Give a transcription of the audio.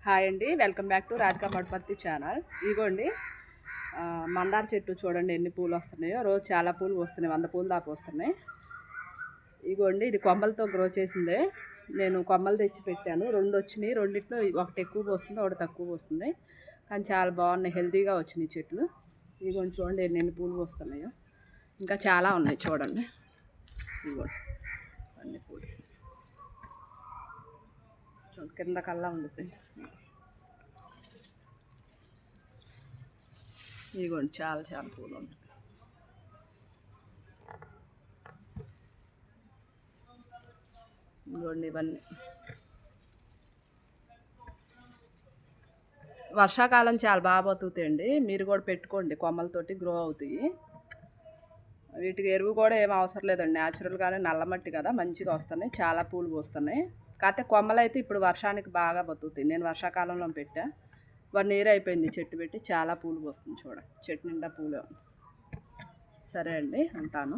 Hi అండి, welcome back to Radhika Madaparthi channel. ఇదిగోండి మందార చెట్టు చూడండి ఎన్ని పూలు వస్తున్నాయో. రోజు చాలా పూలు వస్తున్నాయి, 100 పూలు దాకా వస్తున్నాయి. ఇదిగోండి ఇది కొమ్మలతో గ్రో చేసిందే. నేను కొమ్మలు తెచ్చి పెట్టాను, 2 వచ్చినాయి. రెండిట్లో ఒకటి ఎక్కువ వస్తుంది, ఒకటి తక్కువ వస్తుంది. కానీ చాలా బాగున్నాయి, హెల్తీగా వచ్చినాయి చెట్లు. ఇదిగోండి చూడండి ఎన్ని పూలు వస్తున్నాయో. ఇంకా చాలా ఉన్నాయి చూడండి. ఇదిగోండి అన్ని పూలు కింద కల్లా ఉండిపోయింది. ఇదిగోండి చాలా చాలా పూలు ఉంటాయి. ఇదిగోండి ఇవన్నీ వర్షాకాలం చాలా బాగా బతుకుతాయండి. మీరు కూడా పెట్టుకోండి, కొమ్మలతోటి గ్రో అవుతాయి. వీటికి ఎరువు కూడా ఏం అవసరం లేదండి, న్యాచురల్గానే నల్లమట్టి కదా, మంచిగా వస్తున్నాయి, చాలా పూలు పోస్తున్నాయి. కాకపోతే కొమ్మలు అయితే ఇప్పుడు వర్షానికి బాగా బతుకుతాయి. నేను వర్షాకాలంలో పెట్టా, 1 ఇయర్ అయిపోయింది చెట్టు పెట్టి, చాలా పూలు పోస్తుంది చూడండి, చెట్టు నిండా పూలు. సరే అండి, ఉంటాను.